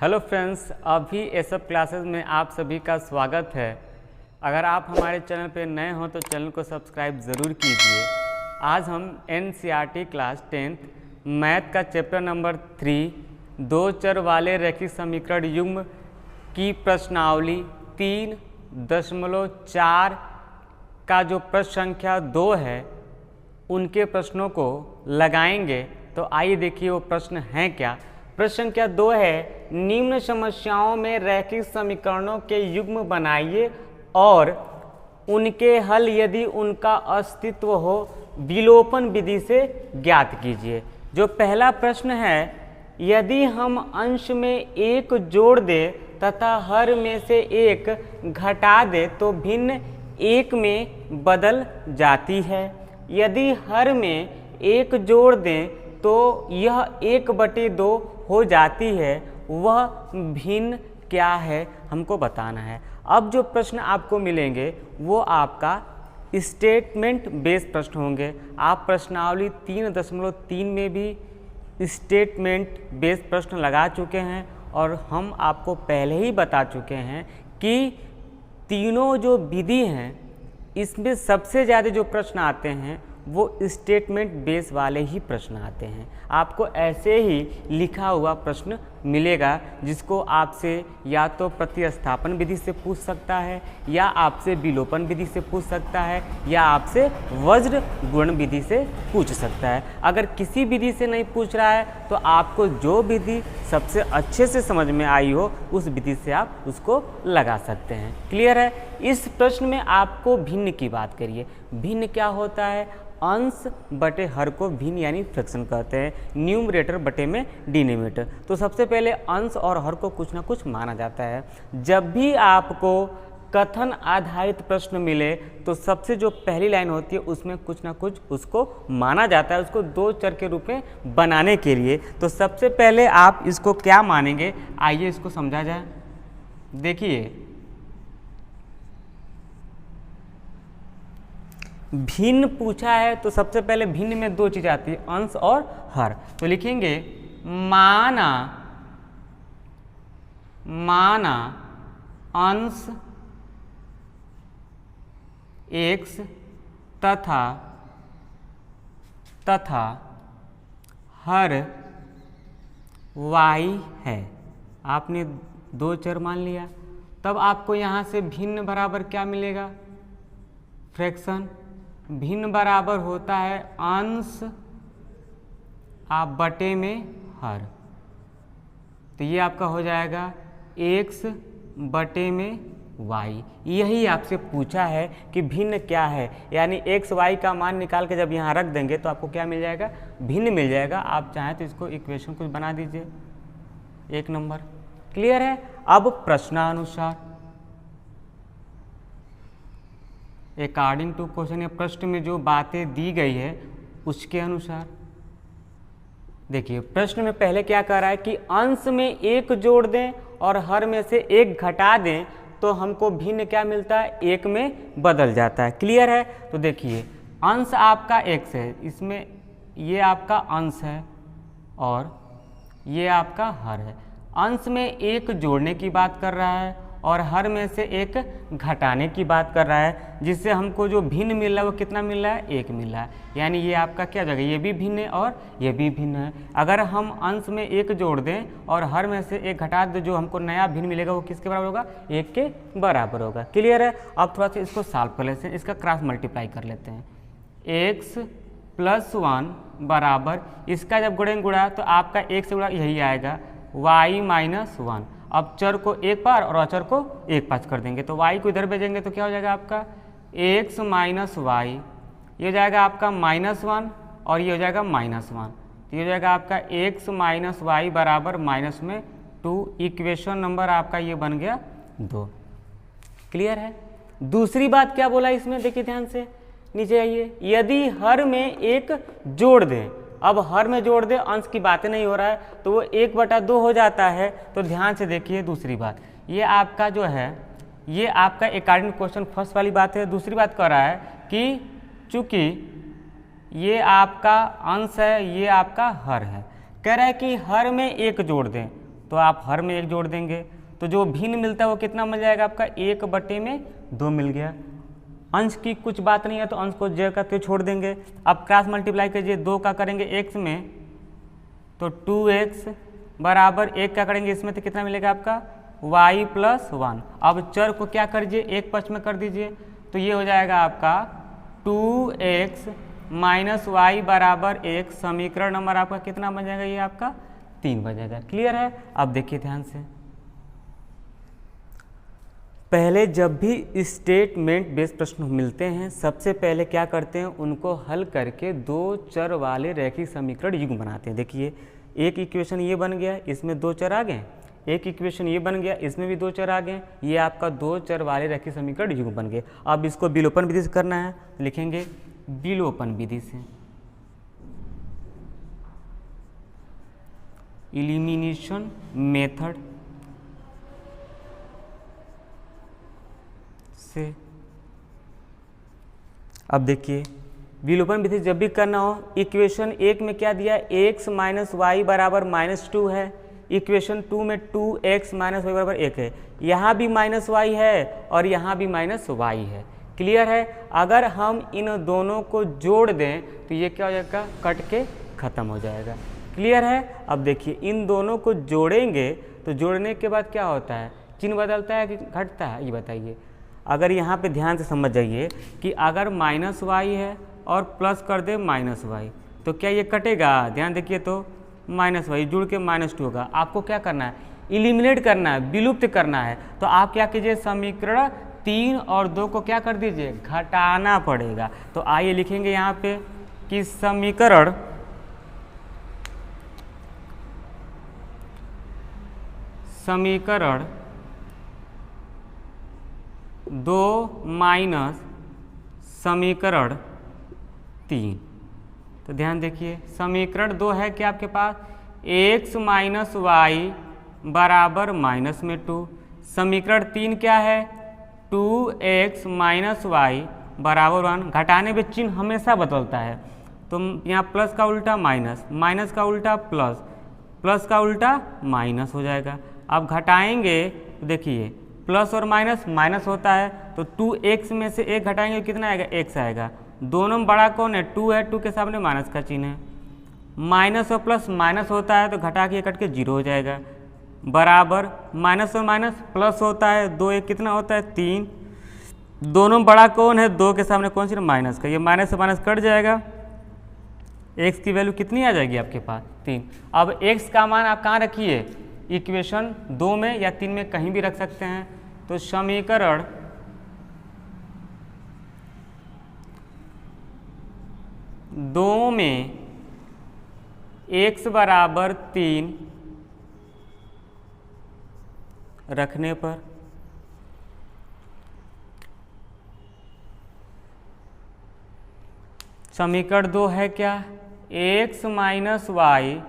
Hello friends, अभी ये सब क्लासेस में आप सभी का स्वागत है। अगर आप हमारे चैनल पर नए हों तो चैनल को सब्सक्राइब ज़रूर कीजिए। आज हम NCERT क्लास 10th मैथ का चैप्टर नंबर 3 दो चर वाले रैखिक समीकरण युग्म की प्रश्नावली 3.4 का जो प्रश्न संख्या 2 है उनके प्रश्नों को लगाएंगे। तो आइए देखिए वो प्रश्न हैं क्या। प्रश्न संख्या 2 है, निम्न समस्याओं में रैखिक समीकरणों के युग्म बनाइए और उनके हल यदि उनका अस्तित्व हो विलोपन विधि से ज्ञात कीजिए। जो पहला प्रश्न है, यदि हम अंश में एक जोड़ दें तथा हर में से एक घटा दें तो भिन्न एक में बदल जाती है। यदि हर में एक जोड़ दें तो यह 1/2 हो जाती है, वह भिन्न क्या है हमको बताना है। अब जो प्रश्न आपको मिलेंगे वो आपका स्टेटमेंट बेस्ड प्रश्न होंगे। आप प्रश्नावली 3.3 में भी स्टेटमेंट बेस्ड प्रश्न लगा चुके हैं और हम आपको पहले ही बता चुके हैं कि तीनों जो विधि हैं इसमें सबसे ज़्यादा जो प्रश्न आते हैं वो स्टेटमेंट बेस वाले ही प्रश्न आते हैं। आपको ऐसे ही लिखा हुआ प्रश्न मिलेगा जिसको आपसे या तो प्रतिस्थापन विधि से पूछ सकता है या आपसे विलोपन विधि से पूछ सकता है या आपसे वज्र गुणन विधि से पूछ सकता है। अगर किसी विधि से नहीं पूछ रहा है तो आपको जो विधि सबसे अच्छे से समझ में आई हो उस विधि से आप उसको लगा सकते हैं। क्लियर है। इस प्रश्न में आपको भिन्न की बात करिए। भिन्न क्या होता है? अंश बटे हर को भिन्न यानी फ्रैक्शन कहते हैं, न्यूमरेटर बटे में डिनोमिनेटर। तो सबसे पहले अंश और हर को कुछ ना कुछ माना जाता है। जब भी आपको कथन आधारित प्रश्न मिले तो सबसे जो पहली लाइन होती है उसमें कुछ ना कुछ उसको माना जाता है, उसको दो चर के रूप में बनाने के लिए। तो सबसे पहले आप इसको क्या मानेंगे, आइए इसको समझा जाए। देखिए, भिन्न पूछा है तो सबसे पहले भिन्न में दो चीज आती है, अंश और हर। तो लिखेंगे माना अंश x तथा हर y है। आपने दो चर मान लिया, तब आपको यहाँ से भिन्न बराबर क्या मिलेगा? फ्रैक्शन। भिन्न बराबर होता है अंश आप बटे में हर। तो ये आपका हो जाएगा x बटे में y। यही आपसे पूछा है कि भिन्न क्या है, यानी x y का मान निकाल के जब यहाँ रख देंगे तो आपको क्या मिल जाएगा? भिन्न मिल जाएगा। आप चाहें तो इसको इक्वेशन कुछ बना दीजिए, 1 नंबर। क्लियर है। अब प्रश्नानुसार अकॉर्डिंग टू क्वेश्चन या प्रश्न में जो बातें दी गई है उसके अनुसार देखिए, प्रश्न में पहले क्या कह रहा है कि अंश में एक जोड़ दें और हर में से एक घटा दें तो हमको भिन्न क्या मिलता है? 1 में बदल जाता है। क्लियर है। तो देखिए, अंश आपका x है, इसमें ये आपका अंश है और ये आपका हर है। अंश में एक जोड़ने की बात कर रहा है और हर में से एक घटाने की बात कर रहा है, जिससे हमको जो भिन्न मिल रहा है वो कितना मिल रहा है? 1 मिल रहा है। यानी ये आपका क्या जगह, ये भी भिन्न है और ये भी भिन्न है। अगर हम अंश में एक जोड़ दें और हर में से एक घटा दें, जो हमको नया भिन्न मिलेगा वो किसके बराबर होगा? 1 के बराबर होगा। क्लियर है। अब थोड़ा सा इसको सॉल्व कर लेते हैं, इसका क्रॉस मल्टीप्लाई कर लेते हैं। x + 1 बराबर, इसका जब गुणा तो आपका 1 से गुणा यही आएगा y - 1। अब चर को एक पार और अचर को एक पास कर देंगे तो y को इधर भेजेंगे तो क्या हो जाएगा आपका? x - y। ये हो जाएगा आपका -1 और ये हो जाएगा -1। तो ये हो जाएगा आपका x - y बराबर -2। इक्वेशन नंबर आपका ये बन गया 2। क्लियर है। दूसरी बात क्या बोला इसमें, देखिए ध्यान से, नीचे आइए। यदि हर में एक जोड़ दें, अब हर में जोड़ दे, अंश की बातें नहीं हो रहा है तो वो 1/2 हो जाता है। तो ध्यान से देखिए दूसरी बात, ये आपका जो है ये आपका अकॉर्डिंग क्वेश्चन फर्स्ट वाली बात है। दूसरी बात कह रहा है कि चूंकि ये आपका अंश है, ये आपका हर है, कह रहा है कि हर में एक जोड़ दें तो आप हर में 1 जोड़ देंगे, तो जो भिन्न मिलता है वो कितना मिल जाएगा आपका 1/2 मिल गया। अंश की कुछ बात नहीं है तो अंश को j करके छोड़ देंगे। अब क्रॉस मल्टीप्लाई कीजिए, 2 का करेंगे x में तो 2x बराबर 1 का करेंगे इसमें तो कितना मिलेगा आपका y + 1। अब चर को क्या कर दीजिए, एक पक्ष में कर दीजिए, तो ये हो जाएगा आपका 2x - y बराबर 1। समीकरण नंबर आपका कितना बन जाएगा, ये आपका 3 बन जाएगा। क्लियर है। अब देखिए ध्यान से, पहले जब भी स्टेटमेंट बेस्ड प्रश्न मिलते हैं सबसे पहले क्या करते हैं, उनको हल करके 2 चर वाले रैखिक समीकरण युग्म बनाते हैं। देखिए एक इक्वेशन ये बन गया, इसमें 2 चर आ गए, एक इक्वेशन ये बन गया, इसमें भी 2 चर आ गए, ये आपका 2 चर वाले रैखिक समीकरण युग्म बन गए। अब इसको विलोपन विधि से करना है, लिखेंगे विलोपन विधि से, एलिमिनेशन मेथड से। अब देखिए विलोपन विधि जब भी करना हो, इक्वेशन 1 में क्या दिया है, x - y बराबर -2 है, इक्वेशन 2 में 2x - y बराबर 1 है, यहाँ भी -y है और यहाँ भी -y है। क्लियर है। अगर हम इन दोनों को जोड़ दें तो ये क्या हो जाएगा, कट के खत्म हो जाएगा। क्लियर है। अब देखिए इन दोनों को जोड़ेंगे तो जोड़ने के बाद क्या होता है, चिन्ह बदलता है कि घटता है, ये बताइए। अगर यहाँ पे ध्यान से समझ जाइए कि अगर -y है और प्लस कर दे -y तो क्या ये कटेगा, ध्यान देखिए तो -y जुड़ के -2 होगा। आपको क्या करना है, इलिमिनेट करना है, विलुप्त करना है। तो आप क्या कीजिए, समीकरण 3 और 2 को क्या कर दीजिए, घटाना पड़ेगा। तो आइए लिखेंगे यहाँ पे कि समीकरण 2 माइनस समीकरण 3। तो ध्यान देखिए समीकरण 2 है कि आपके पास x - y बराबर -2। समीकरण 3 क्या है, 2x - y बराबर 1। घटाने में चिन्ह हमेशा बदलता है, तो यहाँ प्लस का उल्टा माइनस, माइनस का उल्टा प्लस, प्लस का उल्टा माइनस हो जाएगा। अब घटाएंगे तो देखिए प्लस और माइनस माइनस होता है, तो 2x में से 1 घटाएंगे तो कितना आएगा, x आएगा। दोनों में बड़ा कौन है, 2 है, 2 के सामने माइनस का चिन्ह है। माइनस और प्लस माइनस होता है तो घटा के कट के 0 हो जाएगा, बराबर माइनस और माइनस प्लस होता है, 2 1 कितना होता है 3। दोनों में बड़ा कौन है, 2 के सामने कौन सी, माइनस का, ये माइनस से माइनस कट जाएगा, x की वैल्यू कितनी आ जाएगी आपके पास 3। अब x का मान आप कहाँ रखिए, इक्वेशन 2 में या 3 में कहीं भी रख सकते हैं। तो समीकरण 2 में x बराबर 3 रखने पर समीकरण 2 है क्या, x - y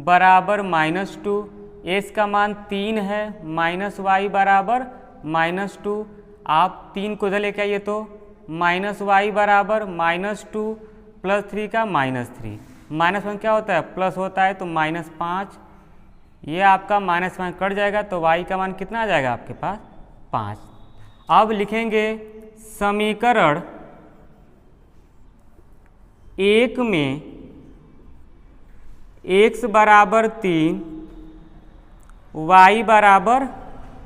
बराबर -2, x का मान 3 है, -y बराबर -2। आप 3 को इधर लेके आइए तो -y बराबर -2 + 3 का -3, -1 क्या होता है, प्लस होता है तो -5। ये आपका -5 कट जाएगा तो y का मान कितना आ जाएगा आपके पास 5। अब लिखेंगे समीकरण 1 में x बराबर 3 y बराबर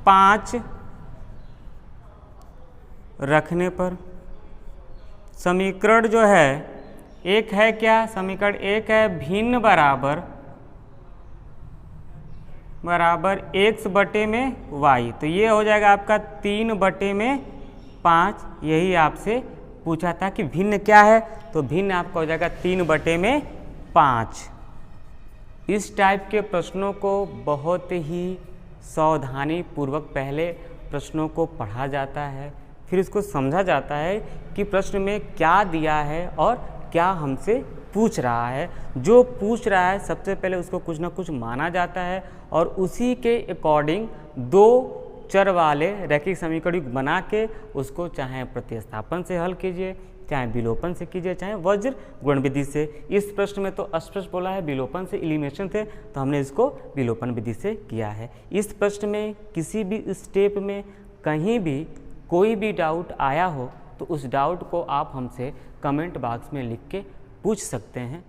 5 रखने पर समीकरण जो है एक है क्या, समीकरण 1 है भिन्न बराबर x बटे में y। तो ये हो जाएगा आपका 3/5। यही आपसे पूछा था कि भिन्न क्या है, तो भिन्न आपका हो जाएगा 3/5। इस टाइप के प्रश्नों को बहुत ही सावधानी पूर्वक पहले प्रश्नों को पढ़ा जाता है, फिर इसको समझा जाता है कि प्रश्न में क्या दिया है और क्या हमसे पूछ रहा है। जो पूछ रहा है सबसे पहले उसको कुछ ना कुछ माना जाता है और उसी के अकॉर्डिंग 2 चर वाले रैखिक समीकरण बना के उसको चाहे प्रतिस्थापन से हल कीजिए, चाहे विलोपन से कीजिए, चाहे वज्र गुण विधि से। इस प्रश्न में तो स्पष्ट बोला है विलोपन से एलिमिनेशन थे, तो हमने इसको विलोपन विधि से किया है। इस प्रश्न में किसी भी स्टेप में कहीं भी कोई भी डाउट आया हो तो उस डाउट को आप हमसे कमेंट बॉक्स में लिख के पूछ सकते हैं।